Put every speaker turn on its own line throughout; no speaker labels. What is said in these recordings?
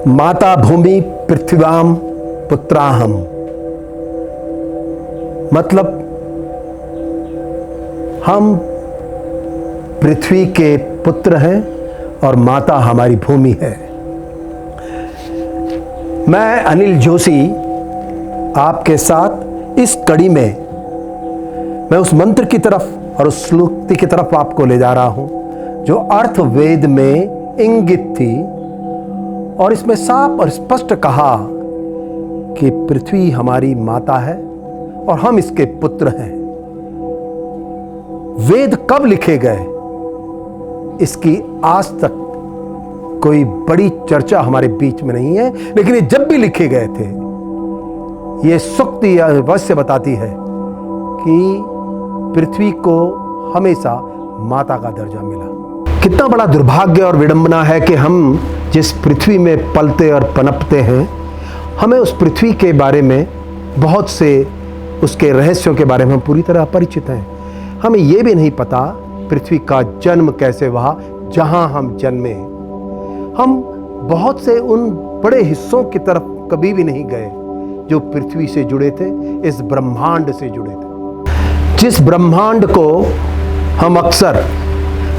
माता भूमि पृथ्व्याम पुत्राहम, मतलब हम पृथ्वी के पुत्र हैं और माता हमारी भूमि है। मैं अनिल जोशी आपके साथ इस कड़ी में मैं उस मंत्र की तरफ और उस श्लोक की तरफ आपको ले जा रहा हूं जो अर्थ वेद में इंगित थी और इसमें साफ और स्पष्ट कहा कि पृथ्वी हमारी माता है और हम इसके पुत्र हैं। वेद कब लिखे गए इसकी आज तक कोई बड़ी चर्चा हमारे बीच में नहीं है, लेकिन ये जब भी लिखे गए थे ये सूक्ति अवश्य बताती है कि पृथ्वी को हमेशा माता का दर्जा मिला। कितना बड़ा दुर्भाग्य और विडंबना है कि हम जिस पृथ्वी में पलते और पनपते हैं, हमें उस पृथ्वी के बारे में बहुत से उसके रहस्यों के बारे में हम पूरी तरह अपरिचित हैं। हमें यह भी नहीं पता पृथ्वी का जन्म कैसे हुआ जहां हम जन्मे। हम बहुत से उन बड़े हिस्सों की तरफ कभी भी नहीं गए जो पृथ्वी से जुड़े थे, इस ब्रह्मांड से जुड़े थे, जिस ब्रह्मांड को हम अक्सर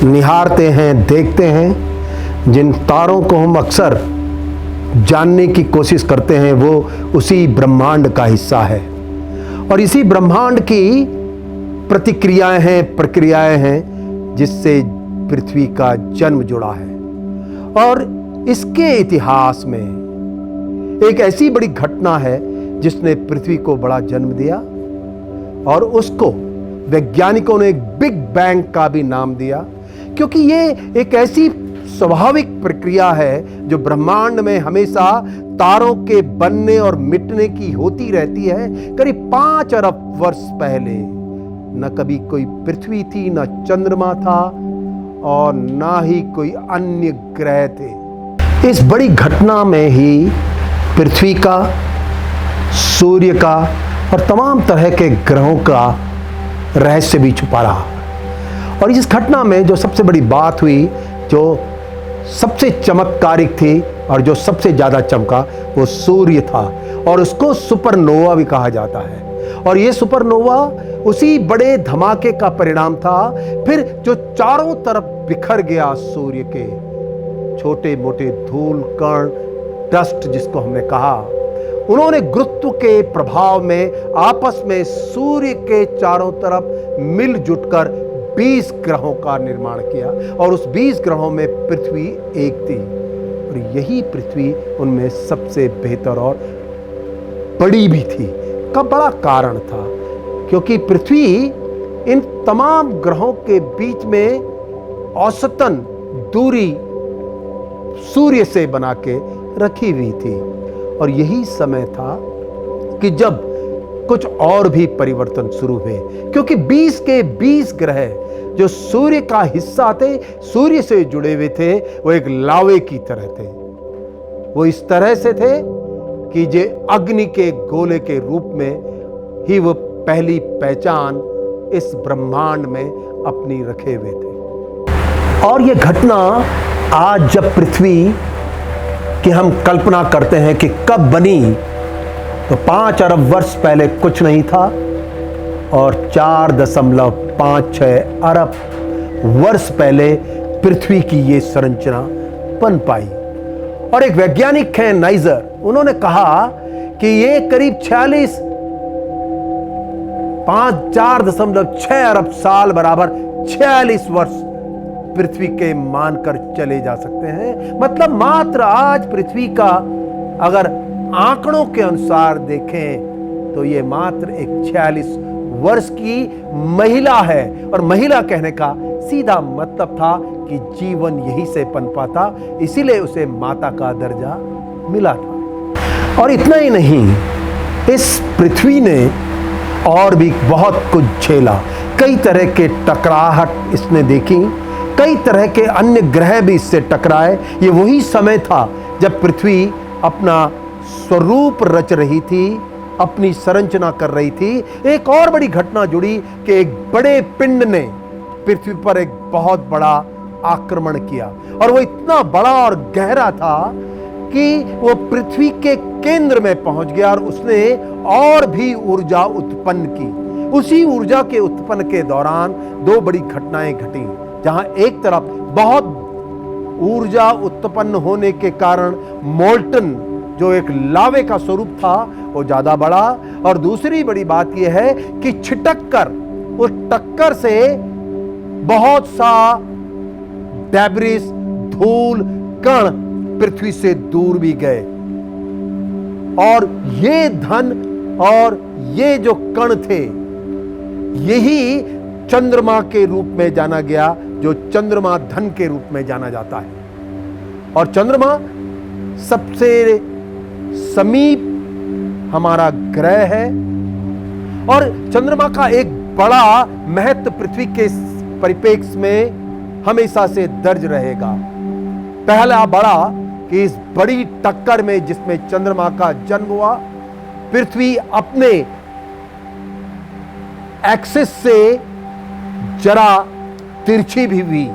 निहारते हैं, देखते हैं, जिन तारों को हम अक्सर जानने की कोशिश करते हैं, वो उसी ब्रह्मांड का हिस्सा है। और इसी ब्रह्मांड की प्रतिक्रियाएं हैं, प्रक्रियाएं हैं जिससे पृथ्वी का जन्म जुड़ा है। और इसके इतिहास में एक ऐसी बड़ी घटना है जिसने पृथ्वी को बड़ा जन्म दिया और उसको वैज्ञानिकों ने एक बिग बैंग का भी नाम दिया, क्योंकि ये एक ऐसी स्वाभाविक प्रक्रिया है जो ब्रह्मांड में हमेशा तारों के बनने और मिटने की होती रहती है। करीब 5 अरब वर्ष पहले न कभी कोई पृथ्वी थी, न चंद्रमा था और ना ही कोई अन्य ग्रह थे। इस बड़ी घटना में ही पृथ्वी का, सूर्य का और तमाम तरह के ग्रहों का रहस्य भी छुपा रहा। और इस घटना में जो सबसे बड़ी बात हुई, जो सबसे चमत्कारिक थी और जो सबसे ज्यादा चमका, वो सूर्य था और उसको सुपरनोवा भी कहा जाता है। और ये सुपरनोवा उसी बड़े धमाके का परिणाम था फिर जो चारों तरफ बिखर गया सूर्य के छोटे मोटे धूल कण, डस्ट जिसको हमने कहा। उन्होंने गुरुत्व के प्रभाव में आपस में सूर्य के चारों तरफ मिलजुट कर 20 ग्रहों का निर्माण किया और उस 20 ग्रहों में पृथ्वी एक थी और यही पृथ्वी उनमें सबसे बेहतर और बड़ी भी थी। का बड़ा कारण था क्योंकि पृथ्वी इन तमाम ग्रहों के बीच में औसतन दूरी सूर्य से बना के रखी हुई थी। और यही समय था कि जब कुछ और भी परिवर्तन शुरू हुए, क्योंकि 20 के 20 ग्रह जो सूर्य का हिस्सा थे, सूर्य से जुड़े हुए थे, वो एक लावे की तरह थे। वो इस तरह से थे कि जे अग्नि के गोले के रूप में ही वो पहली पहचान इस ब्रह्मांड में अपनी रखे हुए थे। और ये घटना आज जब पृथ्वी की हम कल्पना करते हैं कि कब बनी, तो 5 अरब वर्ष पहले कुछ नहीं था और 4.56 अरब वर्ष पहले पृथ्वी की ये संरचना बन पाई। और एक वैज्ञानिक है नाइजर, उन्होंने कहा कि ये करीब 4.6 अरब साल बराबर 46 वर्ष पृथ्वी के मानकर चले जा सकते हैं। मतलब मात्र आज पृथ्वी का अगर आंकड़ों के अनुसार देखें तो ये मात्र एक 46 वर्ष की महिला है। और महिला कहने का सीधा मतलब था कि जीवन यही से पनपा था, इसीलिए उसे माता का दर्जा मिला था। और इतना ही नहीं, इस पृथ्वी ने और भी बहुत कुछ झेला। कई तरह के टकराहट इसने देखी, कई तरह के अन्य ग्रह भी इससे टकराए। ये वही समय था जब पृथ्वी अपना स्वरूप रच रही थी, अपनी संरचना कर रही थी। एक और बड़ी घटना जुड़ी कि एक बड़े पिंड ने पृथ्वी पर एक बहुत बड़ा आक्रमण किया और वो इतना बड़ा और गहरा था कि वो पृथ्वी के केंद्र में पहुंच गया और उसने और भी ऊर्जा उत्पन्न की। उसी ऊर्जा के उत्पन्न के दौरान दो बड़ी घटनाएं घटी, जहां एक तरफ बहुत ऊर्जा उत्पन्न होने के कारण मोल्टन, जो एक लावे का स्वरूप था, वो ज्यादा बढ़ा, और दूसरी बड़ी बात यह है कि छिटक कर उस टक्कर से बहुत सा डेब्रिस, धूल कण पृथ्वी से दूर भी गए, और ये धन और ये जो कण थे, यही चंद्रमा के रूप में जाना गया, जो चंद्रमा धन के रूप में जाना जाता है। और चंद्रमा सबसे समीप हमारा ग्रह है, और चंद्रमा का एक बड़ा महत्व पृथ्वी के परिप्रेक्ष्य में हमेशा से दर्ज रहेगा। पहला बड़ा कि इस बड़ी टक्कर में जिसमें चंद्रमा का जन्म हुआ, पृथ्वी अपने एक्सिस से जरा तिरछी भी हुई,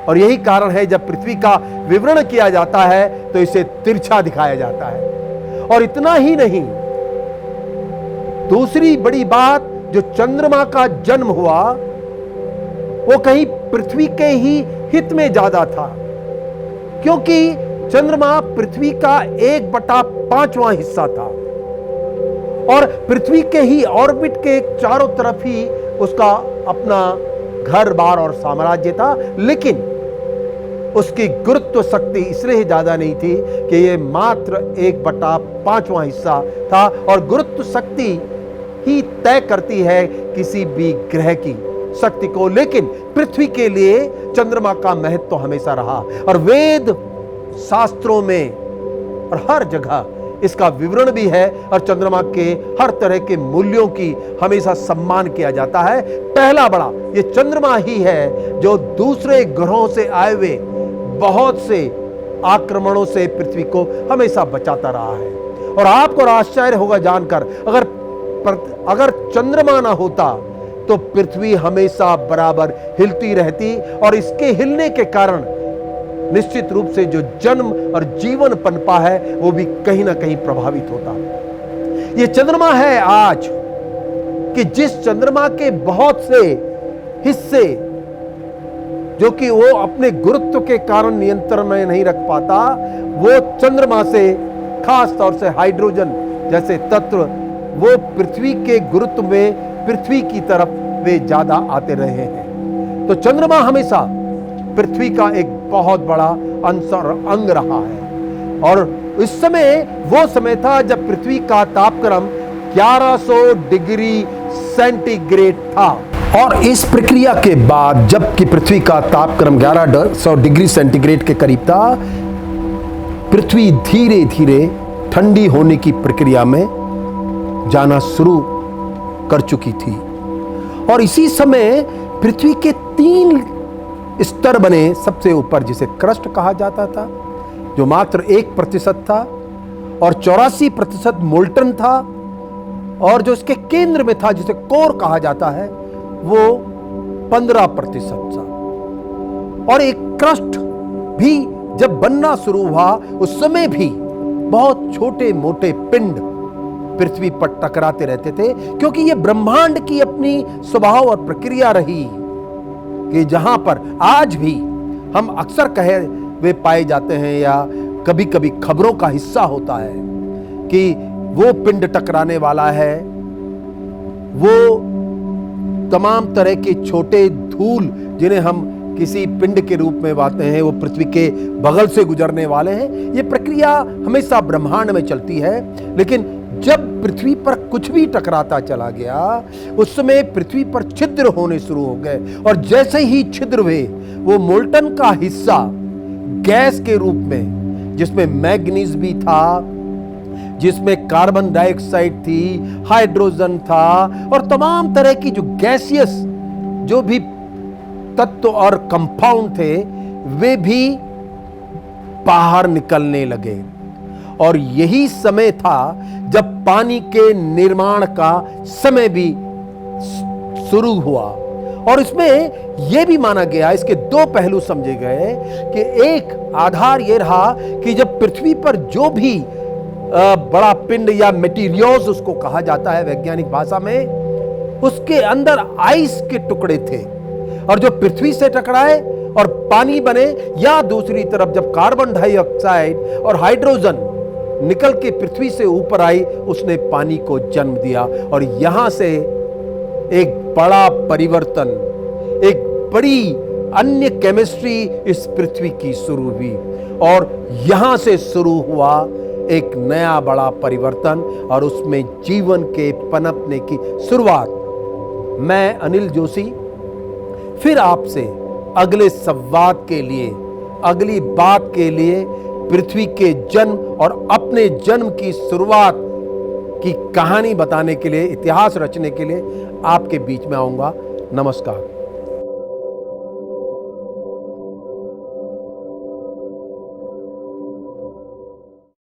और यही कारण है जब पृथ्वी का विवरण किया जाता है तो इसे तिरछा दिखाया जाता है। और इतना ही नहीं, दूसरी बड़ी बात, जो चंद्रमा का जन्म हुआ वो कहीं पृथ्वी के ही हित में ज्यादा था, क्योंकि चंद्रमा पृथ्वी का 1/5वां हिस्सा था, और पृथ्वी के ही ऑर्बिट के चारों तरफ ही उसका अपना घर बार और साम्राज्य था। लेकिन उसकी गुरुत्व शक्ति इसलिए ज्यादा नहीं थी कि यह मात्र 1/5वां हिस्सा था, और गुरुत्व शक्ति ही तय करती है किसी भी ग्रह की शक्ति को। लेकिन पृथ्वी के लिए चंद्रमा का महत्व हमेशा रहा, और वेद शास्त्रों में और हर जगह इसका विवरण भी है, और चंद्रमा के हर तरह के मूल्यों की हमेशा सम्मान किया जाता है। पहला बड़ा ये चंद्रमा ही है जो दूसरे ग्रहों से आए हुए बहुत से आक्रमणों से पृथ्वी को हमेशा बचाता रहा है। और आपको आश्चर्य होगा जानकर, अगर चंद्रमा ना होता तो पृथ्वी हमेशा बराबर हिलती रहती, और इसके हिलने के कारण निश्चित रूप से जो जन्म और जीवन पनपा है वो भी कहीं ना कहीं प्रभावित होता। ये चंद्रमा है आज कि जिस चंद्रमा के बहुत से हिस्से जो कि वो अपने गुरुत्व के कारण नियंत्रण में नहीं रख पाता, वो चंद्रमा से, खास तौर से हाइड्रोजन जैसे तत्व, वो पृथ्वी के गुरुत्व में पृथ्वी की तरफ वे ज्यादा आते रहे हैं। तो चंद्रमा हमेशा पृथ्वी का एक बहुत बड़ा अंश और अंग रहा है, और इस समय वो समय था जब पृथ्वी का तापक्रम 1100 डिग्री सेंटीग्रेड था। और इस प्रक्रिया के बाद जबकि पृथ्वी का तापक्रम 1100 डिग्री सेंटीग्रेड के करीब था, पृथ्वी धीरे धीरे ठंडी होने की प्रक्रिया में जाना शुरू कर चुकी थी। और इसी समय पृथ्वी के 3 स्तर बने। सबसे ऊपर जिसे क्रस्ट कहा जाता था, जो मात्र 1% था, और 84% मोल्टन था, और जो इसके केंद्र में था जिसे कोर कहा जाता है वो 15% था। और एक क्रस्ट भी जब बनना शुरू हुआ, उस समय भी बहुत छोटे मोटे पिंड पृथ्वी पर टकराते रहते थे, क्योंकि यह ब्रह्मांड की अपनी स्वभाव और प्रक्रिया रही कि जहां पर आज भी हम अक्सर कहे वे पाए जाते हैं, या कभी कभी खबरों का हिस्सा होता है कि वो पिंड टकराने वाला है, वो तमाम तरह के छोटे धूल जिन्हें हम किसी पिंड के रूप में पाते हैं, वो पृथ्वी के बगल से गुजरने वाले हैं। ये प्रक्रिया हमेशा ब्रह्मांड में चलती है। लेकिन जब पृथ्वी पर कुछ भी टकराता चला गया, उस समय पृथ्वी पर छिद्र होने शुरू हो गए, और जैसे ही छिद्र हुए, वो मोल्टन का हिस्सा गैस के रूप में, जिसमें मैग्नीज भी था, जिसमें कार्बन डाइऑक्साइड थी, हाइड्रोजन था, और तमाम तरह की जो गैसियस जो भी तत्व और कंपाउंड थे, वे भी बाहर निकलने लगे। और यही समय था जब पानी के निर्माण का समय भी शुरू हुआ। और इसमें यह भी माना गया, इसके 2 पहलू समझे गए कि एक आधार यह रहा कि जब पृथ्वी पर जो भी बड़ा पिंड या मटेरियल्स उसको कहा जाता है वैज्ञानिक भाषा में, उसके अंदर आइस के टुकड़े थे, और जो पृथ्वी से टकराए और पानी बने, या दूसरी तरफ जब कार्बन डाइऑक्साइड और हाइड्रोजन निकल के पृथ्वी से ऊपर आई, उसने पानी को जन्म दिया। और यहां से एक बड़ा परिवर्तन, एक बड़ी अन्य केमिस्ट्री इस पृथ्वी की शुरू हुई, और यहां से शुरू हुआ एक नया बड़ा परिवर्तन, और उसमें जीवन के पनपने की शुरुआत। मैं अनिल जोशी फिर आपसे अगले संवाद के लिए, अगली बात के लिए, पृथ्वी के जन्म और अपने जन्म की शुरुआत की कहानी बताने के लिए, इतिहास रचने के लिए आपके बीच में आऊंगा। नमस्कार।